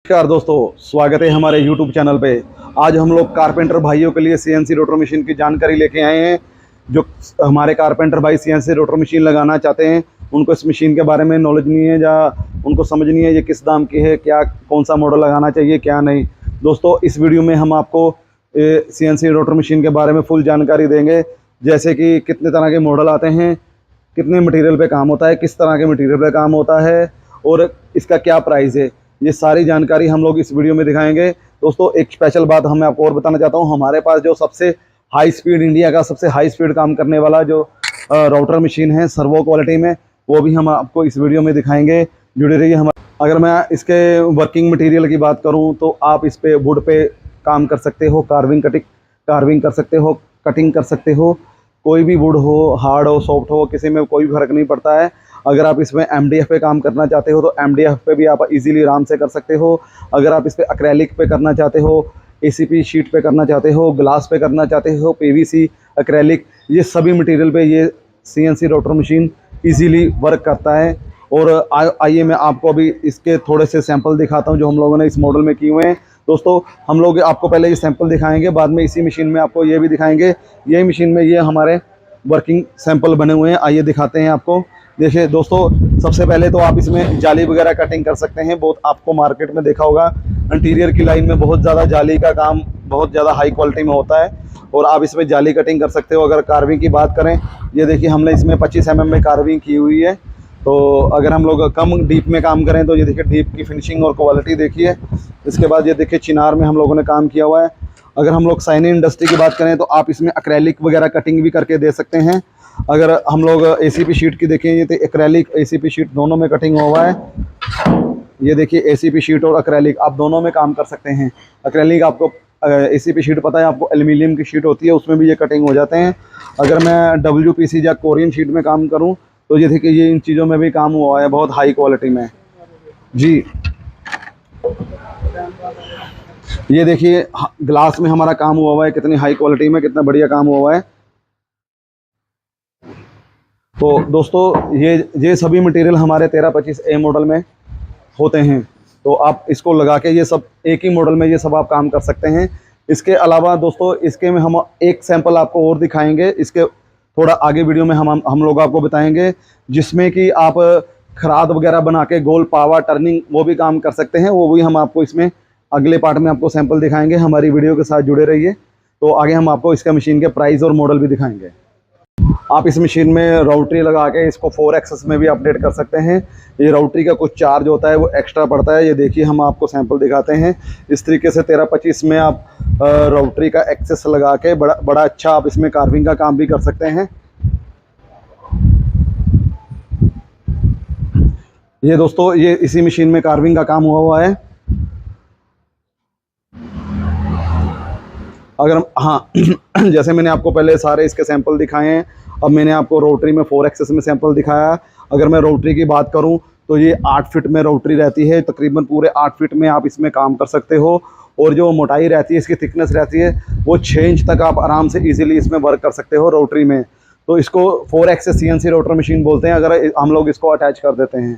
नमस्कार दोस्तों, स्वागत है हमारे YouTube चैनल पे। आज हम लोग कारपेंटर भाइयों के लिए CNC रोटर मशीन की जानकारी लेके आए हैं। जो हमारे कारपेंटर भाई CNC रोटर मशीन लगाना चाहते हैं, उनको इस मशीन के बारे में नॉलेज नहीं है या उनको समझ नहीं है ये किस दाम की है, क्या कौन सा मॉडल लगाना चाहिए क्या नहीं। दोस्तों, इस वीडियो में हम आपको CNC रोटर मशीन के बारे में फुल जानकारी देंगे, जैसे कि कितने तरह के मॉडल आते हैं, कितने मटेरियल पे काम होता है, किस तरह के मटेरियल पे काम होता है और इसका क्या प्राइस है। ये सारी जानकारी हम लोग इस वीडियो में दिखाएंगे। दोस्तों, एक स्पेशल बात मैं आपको और बताना चाहता हूँ। हमारे पास जो सबसे हाई स्पीड, इंडिया का सबसे हाई स्पीड काम करने वाला जो राउटर मशीन है सर्वो क्वालिटी में, वो भी हम आपको इस वीडियो में दिखाएंगे। जुड़े रहिए अगर मैं इसके वर्किंग मटेरियल की बात करूँ तो आप इस पे वुड पे काम कर सकते हो, कार्विंग कर सकते हो, कटिंग कर सकते हो। कोई भी वुड हो, हार्ड हो, सॉफ्ट हो, किसी में कोई फर्क नहीं पड़ता है। अगर आप इसमें MDF पे काम करना चाहते हो तो MDF पे भी आप इजीली आराम से कर सकते हो। अगर आप इस पे एक्रेलिक पे करना चाहते हो, ACP शीट पे करना चाहते हो, ग्लास पे करना चाहते हो, PVC, एक्रेलिक, ये सभी मटेरियल पे ये CNC rotor machine easily work करता है। और आइए मैं आपको अभी इसके थोड़े से सैंपल दिखाता हूँ जो हम लोगों ने इस मॉडल में किए हुए हैं। दोस्तों, हम लोग आपको पहले ये सैंपल दिखाएंगे, बाद में इसी मशीन में आपको ये भी दिखाएंगे। यही मशीन में ये हमारे वर्किंग सैंपल बने हुए हैं। आइए दिखाते हैं आपको। देखिए दोस्तों, सबसे पहले तो आप इसमें जाली वगैरह कटिंग कर सकते हैं। बहुत आपको मार्केट में देखा होगा, इंटीरियर की लाइन में बहुत ज़्यादा जाली का काम बहुत ज़्यादा हाई क्वालिटी में होता है और आप इसमें जाली कटिंग कर सकते हो। अगर कार्विंग की बात करें, ये देखिए हमने इसमें 25 mm में कार्विंग की हुई है। तो अगर हम लोग कम डीप में काम करें तो ये देखिए डीप की फिनिशिंग और क्वालिटी देखिए। इसके बाद ये देखिए चिनार में हम लोगों ने काम किया हुआ है। अगर हम लोग साइनिंग इंडस्ट्री की बात करें तो आप इसमें एक्रेलिक वगैरह कटिंग भी करके दे सकते हैं। अगर हम लोग ACP शीट की देखें, ये तो एक्रेलिक ACP शीट दोनों में कटिंग हुआ है। ये देखिए ACP शीट और एक्रेलिक आप दोनों में काम कर सकते हैं। एक्रेलिक आपको ACP शीट पता है आपको, एल्यूमिनियम की शीट होती है, उसमें भी ये कटिंग हो जाते हैं। अगर मैं WPC या कोरियन शीट में काम करूं तो ये देखिए ये इन चीज़ों में भी काम हुआ है बहुत हाई क्वालिटी में जी। ये देखिए ग्लास में हमारा काम हुआ है, कितनी हाई क्वालिटी में, कितना बढ़िया काम हुआ है। तो दोस्तों, ये सभी मटेरियल हमारे 1325A मॉडल में होते हैं। तो आप इसको लगा के ये सब एक ही मॉडल में ये सब आप काम कर सकते हैं। इसके अलावा दोस्तों, इसके में हम एक सैंपल आपको और दिखाएंगे। इसके थोड़ा आगे वीडियो में हम लोग आपको बताएंगे, जिसमें कि आप खराद वगैरह बना के गोल पावा टर्निंग वो भी काम कर सकते हैं। वो भी हम आपको इसमें अगले पार्ट में आपको सैंपल दिखाएंगे। हमारी वीडियो के साथ जुड़े रहिए। तो आगे हम आपको इसका मशीन के प्राइस और मॉडल भी दिखाएंगे। आप इस मशीन में राउटरी लगा के इसको 4 एक्सेस में भी अपडेट कर सकते हैं। ये राउटरी का कुछ चार्ज होता है, वो एक्स्ट्रा पड़ता है। ये देखिए हम आपको सैंपल दिखाते हैं। इस तरीके से 1325 में आप राउटरी का एक्सेस लगा के बड़ा अच्छा आप इसमें कार्विंग का काम भी कर सकते हैं। ये दोस्तों, ये इसी मशीन में कार्विंग का काम हुआ है। अगर हाँ जैसे मैंने आपको पहले सारे इसके सैंपल दिखाए हैं, अब मैंने आपको रोटरी में 4 एक्सेस में सैंपल दिखाया। अगर मैं रोटरी की बात करूं तो ये 8 फीट में रोटरी रहती है। तकरीबन पूरे 8 फीट में आप इसमें काम कर सकते हो। और जो मोटाई रहती है, इसकी थिकनेस रहती है, वो 6 इंच तक आप आराम से इजीली इसमें वर्क कर सकते हो रोटरी में। तो इसको 4 एक्सेस CNC रोटर मशीन बोलते हैं अगर हम लोग इसको अटैच कर देते हैं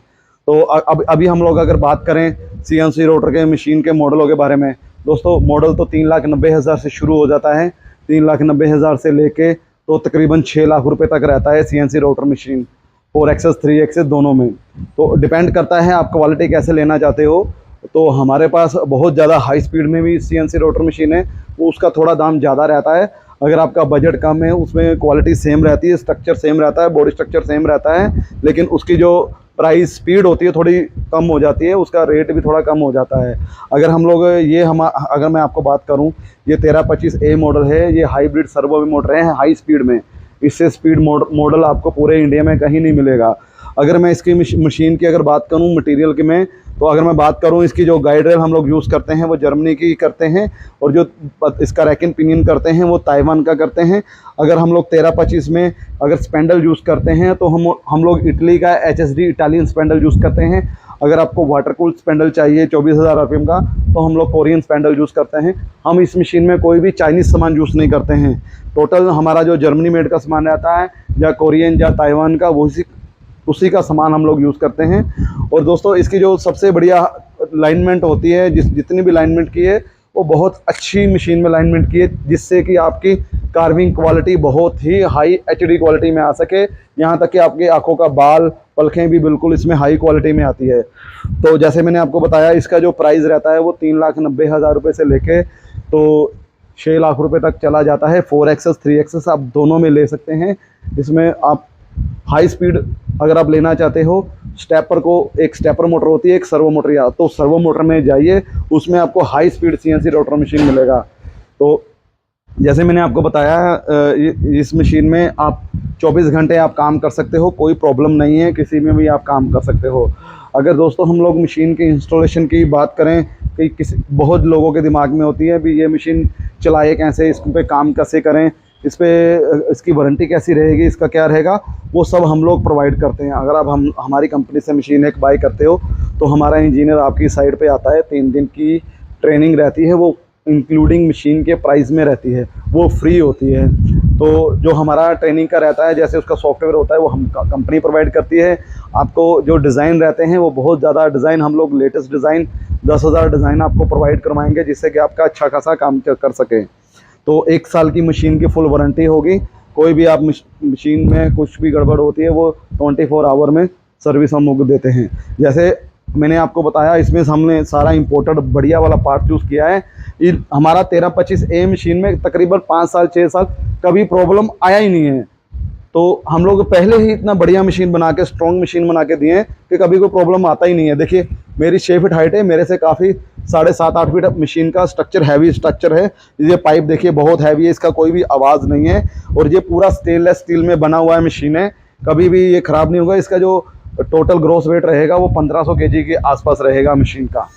तो। अभी हम लोग अगर बात करें CNC रोटर के मशीन के मॉडलों के बारे में, दोस्तों मॉडल तो 3,90,000 से शुरू हो जाता है। 3,90,000 से लेके तो तकरीबन 6 लाख रुपए तक रहता है CNC rotor machine, 4 axes 3 axes दोनों में। तो डिपेंड करता है आप क्वालिटी कैसे लेना चाहते हो। तो हमारे पास बहुत ज़्यादा हाई स्पीड में भी CNC रोटर मशीन है, वो उसका थोड़ा दाम ज़्यादा रहता है। अगर आपका बजट कम है, उसमें क्वालिटी सेम रहती है, स्ट्रक्चर सेम रहता है, बॉडी स्ट्रक्चर सेम रहता है, लेकिन उसकी जो प्राइस स्पीड होती है थोड़ी कम हो जाती है, उसका रेट भी थोड़ा कम हो जाता है। अगर हम लोग अगर मैं आपको बात करूं, ये 1325A मॉडल है। ये हाइब्रिड सर्वो मोटर है हाई स्पीड में। इससे स्पीड मॉडल आपको पूरे इंडिया में कहीं नहीं मिलेगा। अगर मैं इसकी मशीन की अगर बात करूं मटेरियल के में, तो अगर मैं बात करूं इसकी जो गाइड रेल हम लोग यूज़ करते हैं वो जर्मनी की करते हैं, और जो इसका रैकिन पिनियन करते हैं वो ताइवान का करते हैं। अगर हम लोग 1325 में अगर स्पेंडल यूज़ करते हैं तो हम लोग इटली का HSD इटालियन स्पेंडल यूज़ करते हैं। अगर आपको वाटर कूल स्पेंडल चाहिए 24,000 RPM का, तो हम लोग कोरियन स्पेंडल यूज़ करते हैं। हम इस मशीन में कोई भी चाइनीज़ सामान यूज़ नहीं करते हैं। टोटल हमारा जो जर्मनी मेड का सामान रहता है, या कोरियन या ताइवान का, उसी का सामान हम लोग यूज़ करते हैं। और दोस्तों इसकी जो सबसे बढ़िया लाइनमेंट होती है, जितनी भी लाइनमेंट की है वो बहुत अच्छी मशीन में लाइनमेंट की है, जिससे कि आपकी कार्विंग क्वालिटी बहुत ही हाई एचडी क्वालिटी में आ सके। यहाँ तक कि आपकी आंखों का बाल, पलकें भी बिल्कुल इसमें हाई क्वालिटी में आती है। तो जैसे मैंने आपको बताया, इसका जो प्राइस रहता है वो 3,90,000 रुपये से लेके तो 6 लाख रुपए तक चला जाता है। 4XS 3XS आप दोनों में ले सकते हैं। इसमें आप हाई स्पीड अगर आप लेना चाहते हो, स्टेपर को, एक स्टेपर मोटर होती है, एक सर्वो मोटर, या तो सर्वो मोटर में जाइए, उसमें आपको high speed CNC rotor machine मिलेगा। तो जैसे मैंने आपको बताया, इस मशीन में आप 24 घंटे आप काम कर सकते हो, कोई प्रॉब्लम नहीं है, किसी में भी आप काम कर सकते हो। अगर दोस्तों हम लोग मशीन की इंस्टॉलेशन की बात करें कि बहुत लोगों के दिमाग में होती है भी ये मशीन चलाए कैसे, इस पे काम कैसे करें, इस पे इसकी वारंटी कैसी रहेगी, इसका क्या रहेगा, वो सब हम लोग प्रोवाइड करते हैं। अगर आप हमारी कंपनी से मशीन एक बाय करते हो तो हमारा इंजीनियर आपकी साइट पे आता है, 3 दिन की ट्रेनिंग रहती है, वो इंक्लूडिंग मशीन के प्राइस में रहती है, वो फ्री होती है। तो जो हमारा ट्रेनिंग का रहता है, जैसे उसका सॉफ्टवेयर होता है वो हम कंपनी प्रोवाइड करती है। आपको जो डिज़ाइन रहते हैं वो बहुत ज़्यादा डिज़ाइन, हम लोग लेटेस्ट डिज़ाइन 10,000 डिज़ाइन आपको प्रोवाइड करवाएंगे, जिससे कि आपका अच्छा खासा काम कर सकें। तो 1 साल की मशीन की फुल वारंटी होगी। कोई भी आप मशीन में कुछ भी गड़बड़ होती है वो 24 आवर में सर्विस हम लोग देते हैं। जैसे मैंने आपको बताया, इसमें हमने सारा इंपोर्टेड बढ़िया वाला पार्ट चूज़ किया है। हमारा 1325A मशीन में तकरीबन 5 साल 6 साल कभी प्रॉब्लम आया ही नहीं है। तो हम लोग पहले ही इतना बढ़िया मशीन बना के, स्ट्रॉन्ग मशीन बना के दिए हैं कि कभी कोई प्रॉब्लम आता ही नहीं है। देखिए मेरी 6 फीट हाइट है, मेरे से काफ़ी 7.5-8 फीट मशीन का स्ट्रक्चर, हैवी स्ट्रक्चर है। ये पाइप देखिए बहुत हैवी है, इसका कोई भी आवाज़ नहीं है। और ये पूरा स्टेनलेस स्टील में बना हुआ है मशीन है, कभी भी ये ख़राब नहीं होगा। इसका जो टोटल ग्रॉस वेट रहेगा वो 1500 kg के आसपास रहेगा मशीन का।